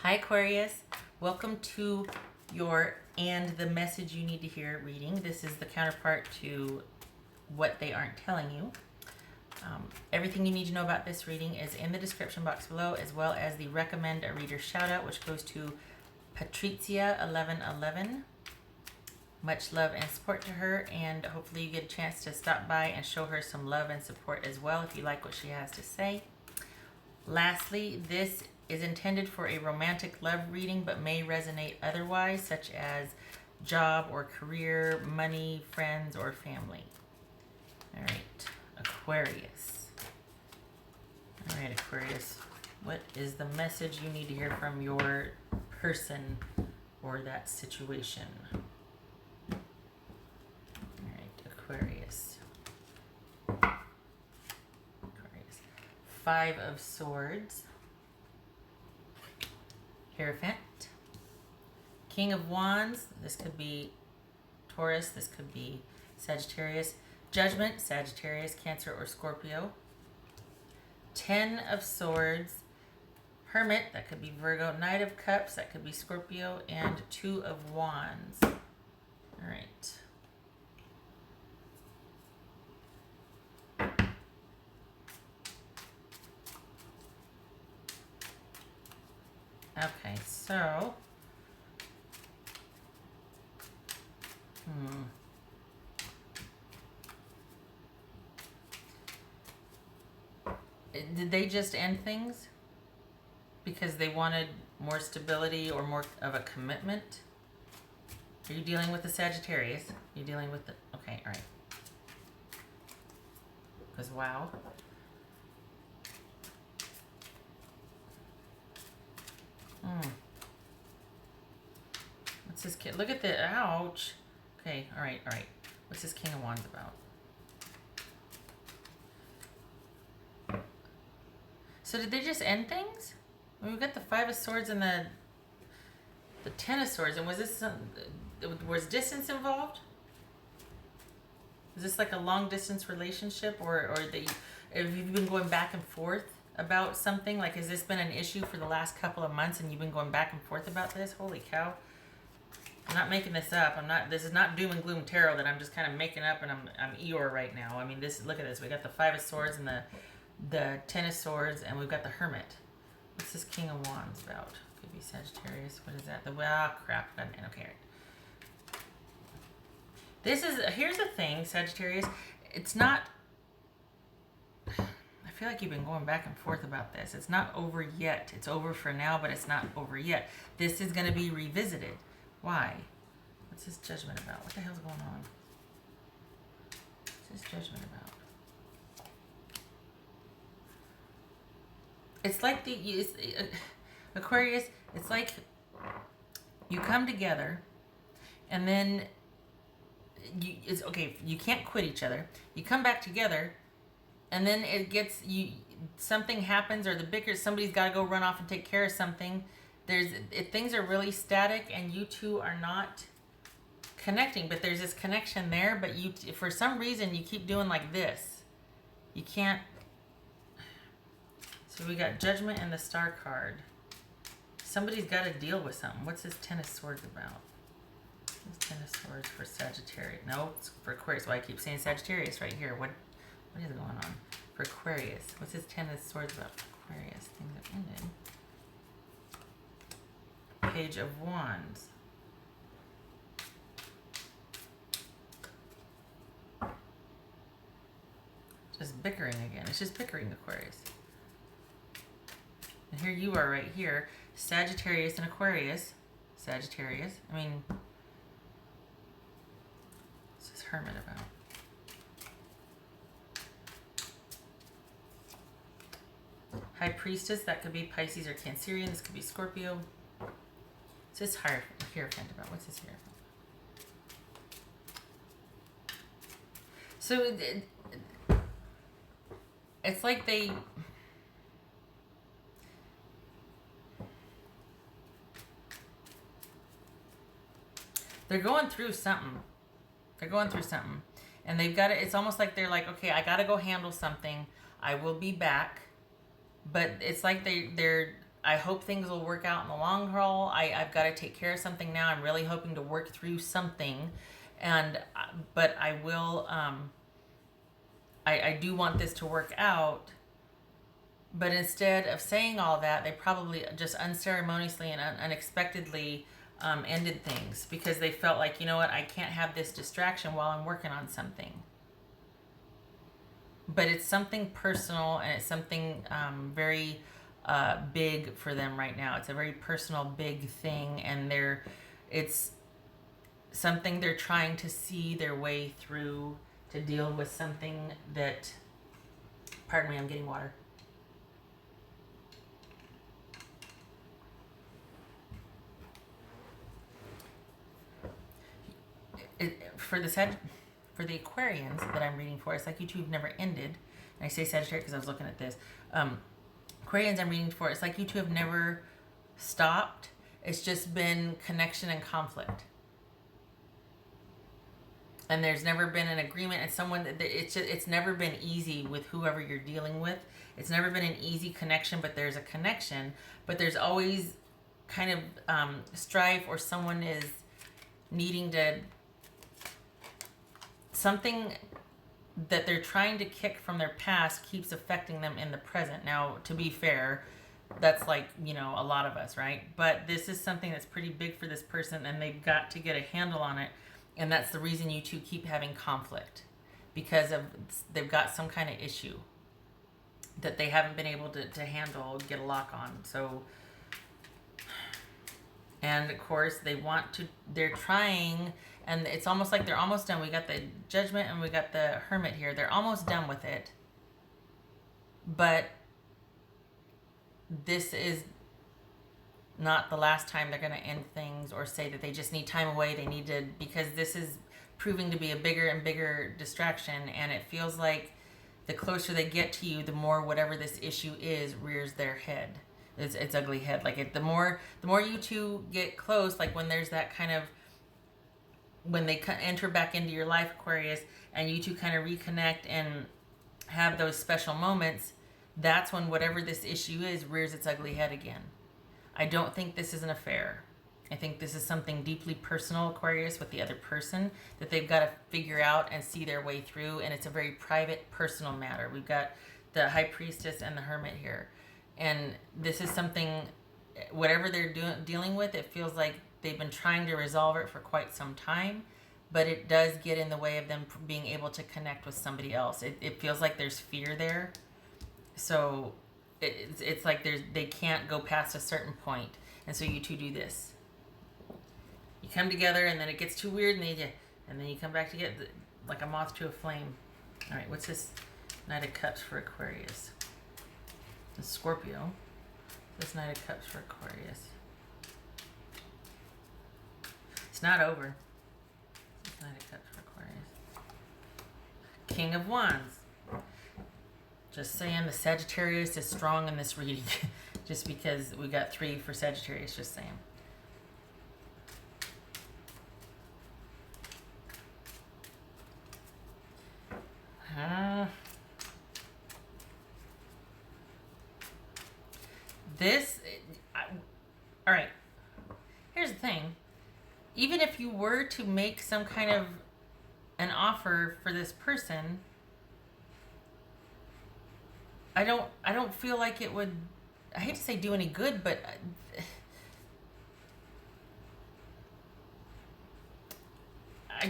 Hi Aquarius, welcome to your "and the message you need to hear" reading. This is the counterpart to what they aren't telling you. Everything you need to know about this reading is in the description box below, as well as the recommend a reader shout out, which goes to Patricia1111. Much love and support to her, and hopefully you get a chance to stop by and show her some love and support as well if you like what she has to say. Lastly, this is intended for a romantic love reading, but may resonate otherwise, such as job or career, money, friends, or family. All right, Aquarius. All right, Aquarius, what is the message you need to hear from your person or that situation? All right, Aquarius. Aquarius. 5 of Swords. Hierophant. King of Wands. This could be Taurus. This could be Sagittarius. Judgment. Sagittarius, Cancer, or Scorpio. 10 of Swords. Hermit. That could be Virgo. Knight of Cups. That could be Scorpio. And 2 of Wands. All right. Okay, so did they just end things because they wanted more stability or more of a commitment? Are you dealing with the Sagittarius? You're dealing with the... Okay, all right. Because, wow. What's this kid? Look at the... Ouch. Okay, all right, all right. What's this King of Wands about? So did they just end things? I mean, we've got the 5 of Swords and the 10 of Swords. And was this was distance involved? Is this like a long distance relationship, or have you been going back and forth about something? Like, has this been an issue for the last couple of months and you've been going back and forth about this? Holy cow. I'm not making this up. This is not doom and gloom tarot that I'm just kind of making up, and I'm Eeyore right now. I mean, look at this. We got the 5 of Swords and the 10 of Swords, and we've got the Hermit. What's this King of Wands about? Could be Sagittarius. What is that? Crap. Okay. Here's the thing, Sagittarius. It's not... I feel like you've been going back and forth about this. It's not over yet. It's over for now, but it's not over yet. This is going to be revisited. Why? What's this Judgment about? What the hell's going on? What's this Judgment about? It's like Aquarius, it's like you come together and then you can't quit each other. You come back together and then something happens, or somebody's got to go run off and take care of something. Things are really static and you two are not connecting, but there's this connection there, but for some reason you keep doing like this. You can't. So we got Judgment and the Star card. Somebody's got to deal with something. What's this 10 of Swords about? This 10 of Swords for Sagittarius. No, it's for Aquarius. Why I keep saying Sagittarius right here. What is going on? For Aquarius. What's this 10 of Swords about for Aquarius? Things have ended. Page of Wands. Just bickering again. It's just bickering, Aquarius. And here you are right here. Sagittarius and Aquarius. Sagittarius. I mean, what's this Hermit about? High Priestess. That could be Pisces or Cancerian. This could be Scorpio. What's this Hierophant about? What's this Hierophant? So it's like they're going through something. And they've got it. It's almost like they're like, okay, I got to go handle something. I will be back. But it's like they're I hope things will work out in the long haul. I've got to take care of something now. I'm really hoping to work through something, and but I will. I do want this to work out. But instead of saying all that, they probably just unceremoniously and unexpectedly ended things because they felt like, you know what, I can't have this distraction while I'm working on something. But it's something personal, and it's something very big for them right now. It's a very personal, big thing, and it's something they're trying to see their way through to deal with something that, pardon me, I'm getting water. For the Aquarians that I'm reading for, it's like you two have never ended. And I say Sagittarius because I was looking at this. Aquarians I'm reading for, it's like you two have never stopped. It's just been connection and conflict. And there's never been an agreement. And it's never been easy with whoever you're dealing with. It's never been an easy connection, but there's a connection. But there's always kind of strife, or someone is needing to, something that they're trying to kick from their past keeps affecting them in the present. Now, to be fair, that's like, a lot of us, right? But this is something that's pretty big for this person, and they've got to get a handle on it. And that's the reason you two keep having conflict, because they've got some kind of issue that they haven't been able to handle, get a lock on. So, and of course they're trying, and it's almost like they're almost done. We got the Judgment and we got the Hermit here. They're almost done with it. But this is not the last time they're going to end things or say that they just need time away. They need to, because this is proving to be a bigger and bigger distraction. And it feels like the closer they get to you, the more whatever this issue is rears their head. It's ugly head. Like the more you two get close, like when there's that kind of, when they enter back into your life, Aquarius, and you two kind of reconnect and have those special moments, that's when whatever this issue is rears its ugly head again. I don't think this is an affair. I think this is something deeply personal, Aquarius, with the other person that they've got to figure out and see their way through. And it's a very private, personal matter. We've got the High Priestess and the Hermit here. And this is something, whatever they're dealing with, it feels like they've been trying to resolve it for quite some time. But it does get in the way of them being able to connect with somebody else. It feels like there's fear there. So it's like they can't go past a certain point. And so you two do this. You come together, and then it gets too weird, and then you come back together like a moth to a flame. All right, what's this Knight of Cups for Aquarius? The Scorpio. This Knight of Cups for Aquarius. It's not over. This Knight of Cups for Aquarius. King of Wands. Just saying, the Sagittarius is strong in this reading. Just because we got 3 for Sagittarius, just saying. All right. Here's the thing. Even if you were to make some kind of an offer for this person, I don't feel like it would, I hate to say do any good, but I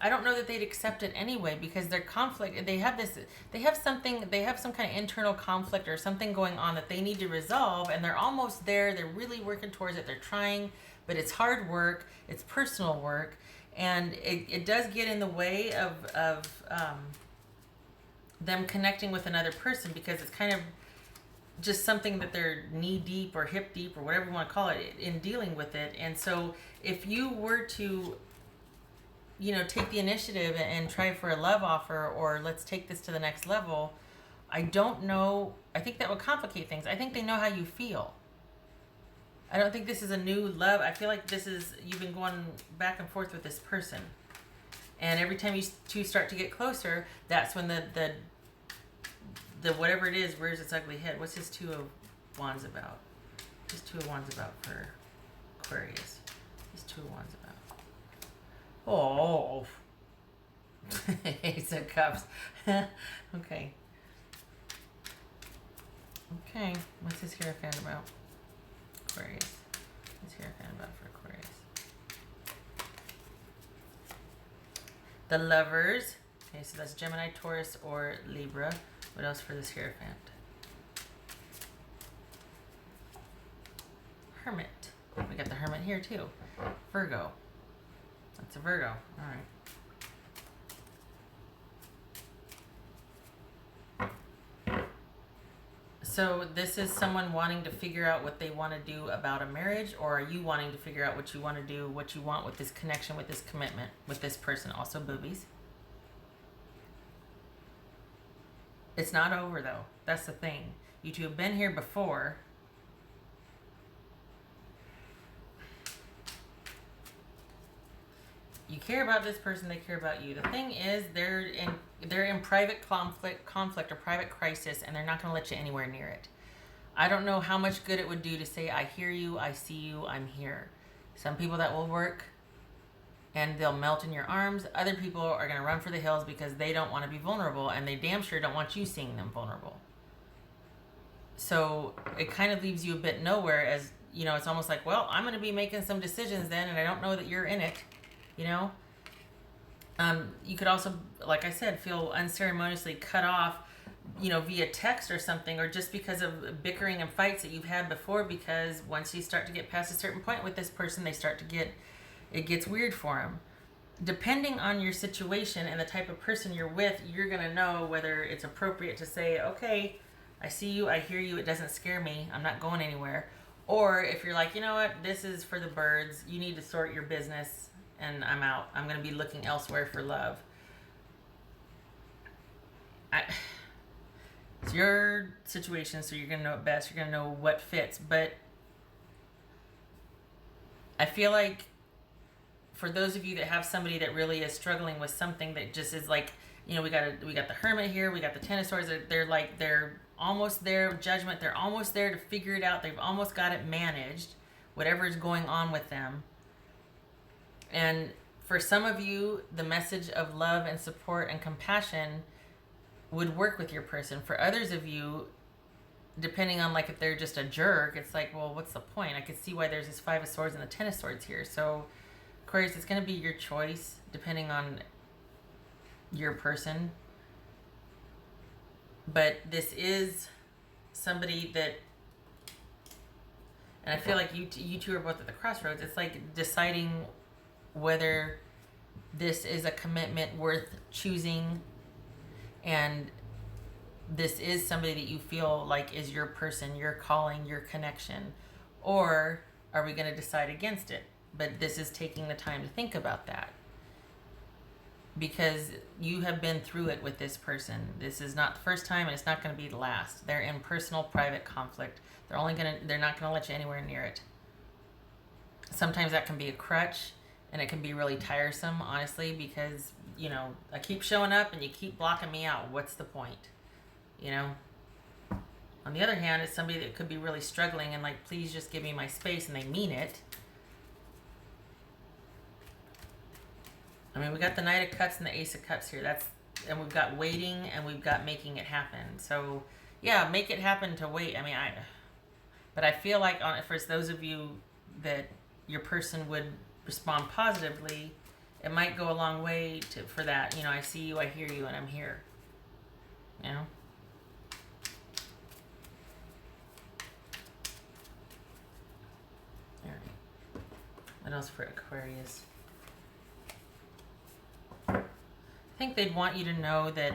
don't know that they'd accept it anyway, because their conflict, they have some kind of internal conflict or something going on that they need to resolve, and they're almost there. They're really working towards it. They're trying, but it's hard work. It's personal work, and it does get in the way of them connecting with another person, because it's kind of just something that they're knee deep or hip deep or whatever you want to call it in dealing with it. And so if you were to, take the initiative and try for a love offer, or let's take this to the next level, I don't know. I think that would complicate things. I think they know how you feel. I don't think this is a new love. I feel like you've been going back and forth with this person. And every time you two start to get closer, that's when the whatever it is rears its ugly head. What's this 2 of Wands about? What is Two of Wands about for Aquarius? What is Two of Wands about? Oh. Ace of Cups. Okay. Okay. What's this Hierophant about? Aquarius. What's Hierophant about for Aquarius? The Lovers. Okay, so that's Gemini, Taurus, or Libra. What else for this Hierophant? Hermit. We got the Hermit here too. Virgo. That's a Virgo. All right. So this is someone wanting to figure out what they want to do about a marriage, or are you wanting to figure out what you want to do, what you want with this connection, with this commitment, with this person? Also boobies. It's not over though. That's the thing. You two have been here before. You care about this person, they care about you. The thing is, they're in private conflict or private crisis, and they're not going to let you anywhere near it. I don't know how much good it would do to say, I hear you, I see you, I'm here. Some people that will work, and they'll melt in your arms. Other people are going to run for the hills because they don't want to be vulnerable, and they damn sure don't want you seeing them vulnerable. So it kind of leaves you a bit nowhere, as, you know, it's almost like, well, I'm going to be making some decisions then, and I don't know that you're in it. You know, you could also, like I said, feel unceremoniously cut off, you know, via text or something, or just because of bickering and fights that you've had before, because once you start to get past a certain point with this person, it gets weird for them. Depending on your situation and the type of person you're with, you're going to know whether it's appropriate to say, okay, I see you, I hear you, it doesn't scare me, I'm not going anywhere. Or if you're like, you know what, this is for the birds, you need to sort your business, and I'm out. I'm going to be looking elsewhere for love. It's your situation, so you're going to know it best. You're going to know what fits. But I feel like for those of you that have somebody that really is struggling with something that just is like, you know, we got the Hermit here, we got the Ten of Swords. They're almost there with Judgment. They're almost there to figure it out. They've almost got it managed, whatever is going on with them. And for some of you, the message of love and support and compassion would work with your person. For others of you, depending on like if they're just a jerk, it's like, well, what's the point? I could see why there's this Five of Swords and the Ten of Swords here. So, Aquarius, it's going to be your choice depending on your person. But this is somebody that, and I feel like you two are both at the crossroads. It's like deciding whether this is a commitment worth choosing, and this is somebody that you feel like is your person, your calling, your connection, or are we going to decide against it? But this is taking the time to think about that, because you have been through it with this person. This is not the first time, and it's not going to be the last. They're in personal, private conflict. They're not going to let you anywhere near it. Sometimes that can be a crutch. And it can be really tiresome, honestly, because, you know, I keep showing up and you keep blocking me out. What's the point? You know? On the other hand, it's somebody that could be really struggling and like, please just give me my space, and they mean it. I mean, we got the Knight of Cups and the Ace of Cups here. And we've got waiting, and we've got making it happen. So, yeah, make it happen to wait. I mean, but I feel like for those of you that your person would respond positively, it might go a long way for that. You know, I see you, I hear you, and I'm here. You know? All right. What else for Aquarius? I think they'd want you to know that.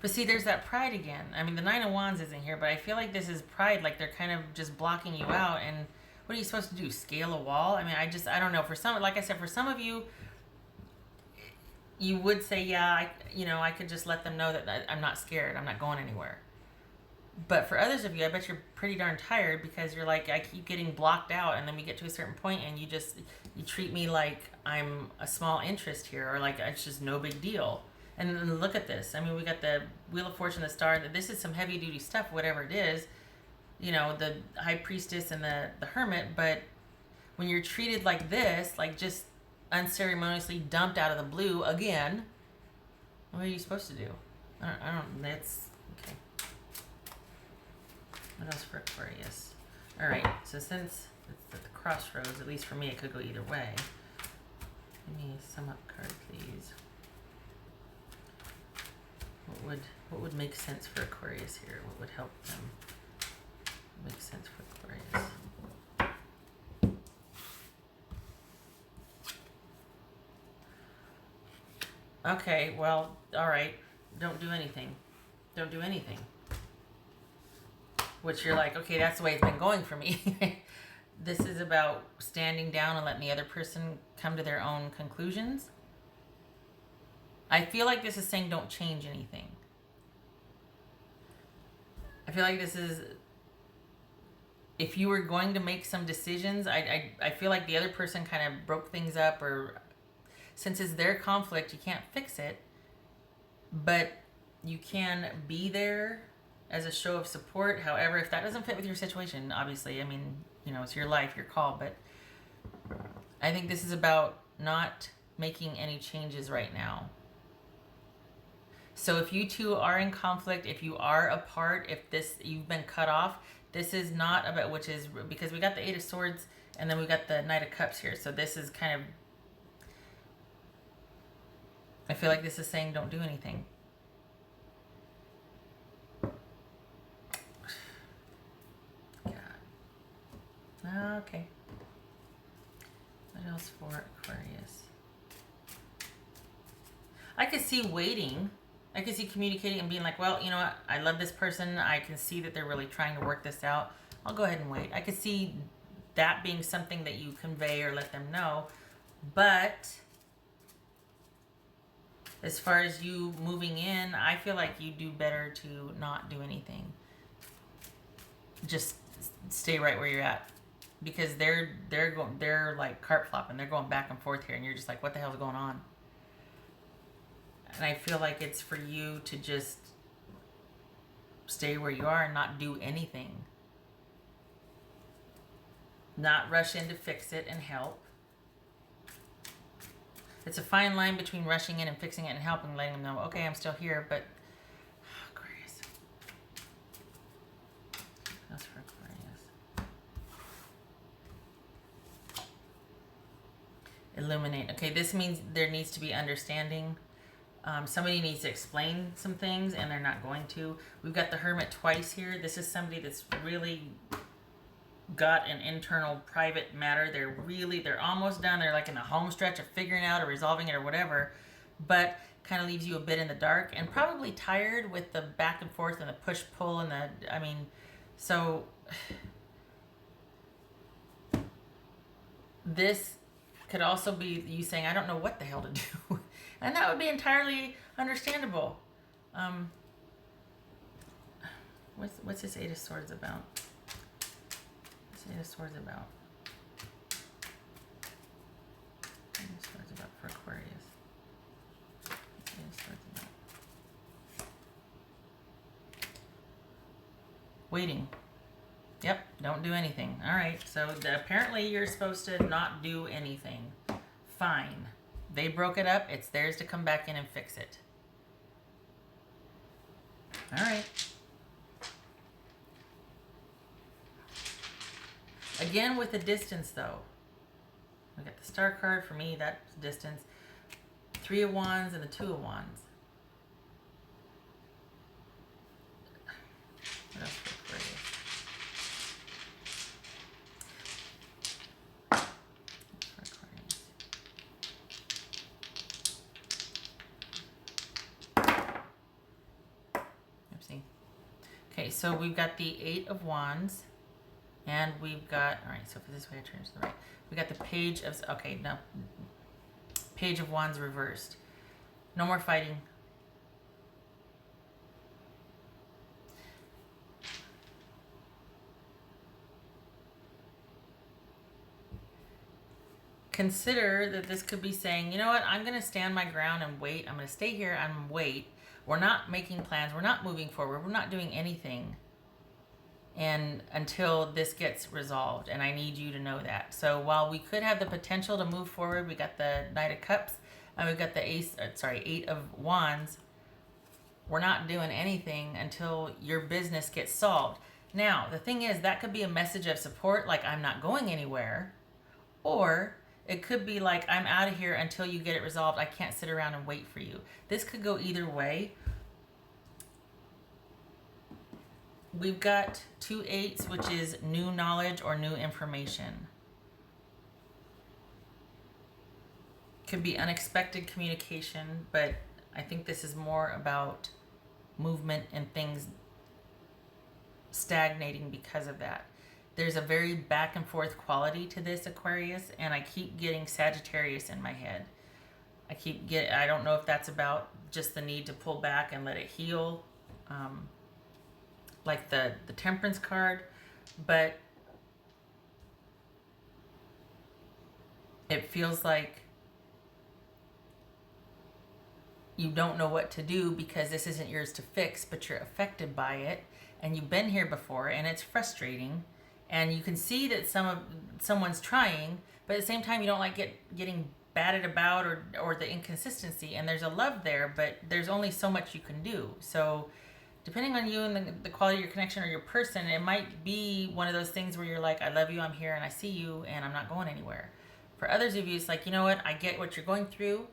But see, there's that pride again. I mean, the Nine of Wands isn't here, but I feel like this is pride. Like they're kind of just blocking you out. And what are you supposed to do? Scale a wall? I mean, I don't know. For some, like I said, for some of you, you would say, yeah, I could just let them know that I'm not scared. I'm not going anywhere. But for others of you, I bet you're pretty darn tired, because you're like, I keep getting blocked out, and then we get to a certain point and you treat me like I'm a small interest here, or like it's just no big deal. And then look at this. I mean, we got the Wheel of Fortune, the Star. This is some heavy duty stuff, whatever it is. You know, the High Priestess and the Hermit. But when you're treated like this, like just unceremoniously dumped out of the blue again, what are you supposed to do? I don't, that's, okay. What else for Aquarius? All right, so since it's at the crossroads, at least for me, it could go either way. Give me sum up card, please. What would make sense for Aquarius here? What would help them make sense for Aquarius? Okay, well, all right. Don't do anything. Don't do anything. Which you're like, okay, that's the way it's been going for me. This is about standing down and letting the other person come to their own conclusions. I feel like this is saying don't change anything. I feel like this is, if you were going to make some decisions, I feel like the other person kind of broke things up, or since it's their conflict, you can't fix it, but you can be there as a show of support. However, if that doesn't fit with your situation, obviously, I mean, you know, it's your life, your call, but I think this is about not making any changes right now. So if you two are in conflict, if you are apart, if you've been cut off, this is not about, which is because we got the Eight of Swords and then we got the Knight of Cups here. So this is kind of, I feel like this is saying don't do anything. God. Okay. What else for Aquarius? I could see waiting. I could see communicating and being like, well, you know what? I love this person. I can see that they're really trying to work this out. I'll go ahead and wait. I could see that being something that you convey or let them know. But as far as you moving in, I feel like you do better to not do anything. Just stay right where you're at. Because they're like cart flopping. They're going back and forth here, and you're just like, what the hell's going on? And I feel like it's for you to just stay where you are and not do anything. Not rush in to fix it and help. It's a fine line between rushing in and fixing it and helping, letting them know, okay, I'm still here, but Aquarius. That's for Aquarius. Illuminate. Okay, this means there needs to be understanding. Somebody needs to explain some things and they're not going to. We've got the Hermit twice here. This is somebody that's really got an internal private matter. They're almost done. They're like in the home stretch of figuring out or resolving it or whatever, but kind of leaves you a bit in the dark and probably tired with the back and forth and the push pull and so this could also be you saying, I don't know what the hell to do. And that would be entirely understandable. What's this Eight of Swords about? What's Eight of Swords about? Eight of Swords about for Aquarius. What's Eight of Swords about? Waiting. Yep, don't do anything. All right, so apparently you're supposed to not do anything. Fine. They broke it up. It's theirs to come back in and fix it. All right. Again, with the distance, though. We got the Star card. For me, that's distance. Three of Wands and the Two of Wands. What else for Aquarius? Okay, so we've got the Eight of Wands, and we've got, all right, so for this way I turn it to the right. We got the Page of, okay, no, Page of Wands reversed. No more fighting. consider that this could be saying, you know what, I'm going to stand my ground and wait. I'm going to stay here and wait. We're not making plans. We're not moving forward. We're not doing anything and until this gets resolved, and I need you to know that. So while we could have the potential to move forward, we got the Knight of Cups and we've got the Eight of Wands. We're not doing anything until your business gets solved. Now, the thing is, that could be a message of support, like I'm not going anywhere, or it could be like I'm out of here until you get it resolved. I can't sit around and wait for you. This could go either way. We've got 2 8s, which is new knowledge or new information. Could be unexpected communication, but I think this is more about movement and things stagnating because of that. There's a very back and forth quality to this, Aquarius, and I keep getting Sagittarius in my head. I don't know if that's about just the need to pull back and let it heal. Like the Temperance card, but it feels like you don't know what to do because this isn't yours to fix, but you're affected by it, and you've been here before, and it's frustrating, and you can see that someone's trying, but at the same time you don't like getting batted about or the inconsistency, and there's a love there, but there's only so much you can do. So depending on you and the quality of your connection or your person, it might be one of those things where you're like, I love you, I'm here, and I see you, and I'm not going anywhere. For others of you, it's like, you know what, I get what you're going through,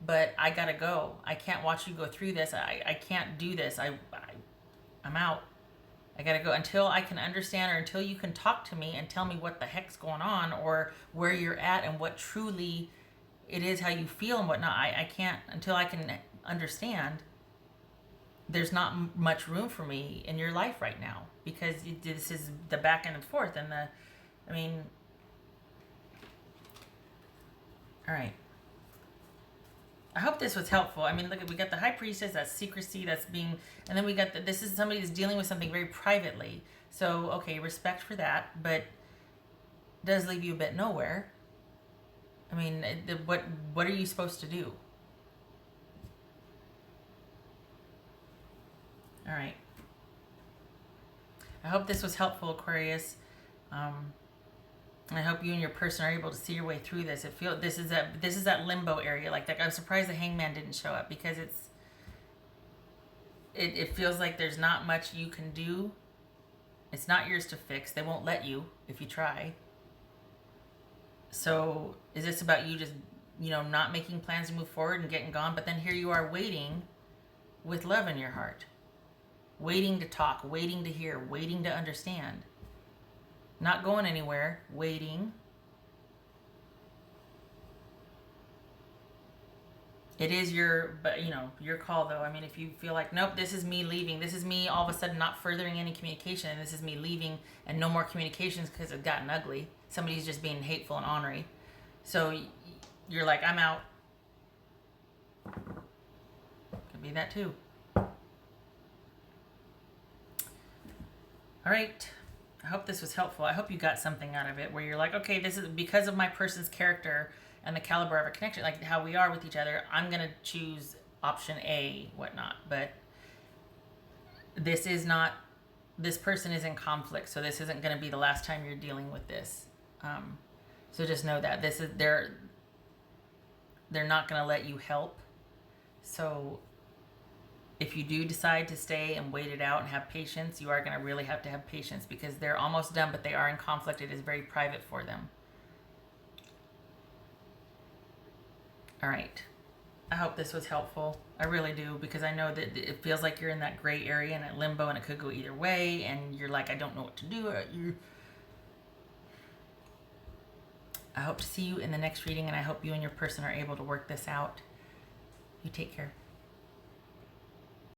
but I gotta go. I can't watch you go through this. I can't do this. I'm out. I gotta go until I can understand, or until you can talk to me and tell me what the heck's going on, or where you're at and what truly it is, how you feel and whatnot. I can't, until I can understand. There's not much room for me in your life right now, because this is the back and forth and all right. I hope this was helpful. I mean, look, we got the High Priestess, that's secrecy, and then we got this is somebody who's dealing with something very privately. So, okay, respect for that, but it does leave you a bit nowhere. I mean, what are you supposed to do? All right. I hope this was helpful, Aquarius. And I hope you and your person are able to see your way through this. This is that limbo area. Like that, I'm surprised the Hangman didn't show up, because it feels like there's not much you can do. It's not yours to fix. They won't let you if you try. So is this about you just, not making plans to move forward and getting gone? But then here you are waiting with love in your heart. Waiting to talk, waiting to hear, waiting to understand. Not going anywhere, waiting. It is your call, though. I mean, if you feel like, nope, this is me leaving. This is me all of a sudden not furthering any communication. And this is me leaving and no more communications because it's gotten ugly. Somebody's just being hateful and ornery. So you're like, I'm out. Could be that too. All right. I hope this was helpful. I hope you got something out of it where you're like, okay, this is because of my person's character and the caliber of our connection, like how we are with each other, I'm going to choose option A, whatnot. But this person is in conflict, so this isn't going to be the last time you're dealing with this. So just know that they're not going to let you help. So if you do decide to stay and wait it out and have patience, you are going to really have to have patience, because they're almost done, but they are in conflict. It is very private for them. All right. I hope this was helpful. I really do, because I know that it feels like you're in that gray area and at limbo, and it could go either way, and you're like, I don't know what to do. I hope to see you in the next reading, and I hope you and your person are able to work this out. You take care.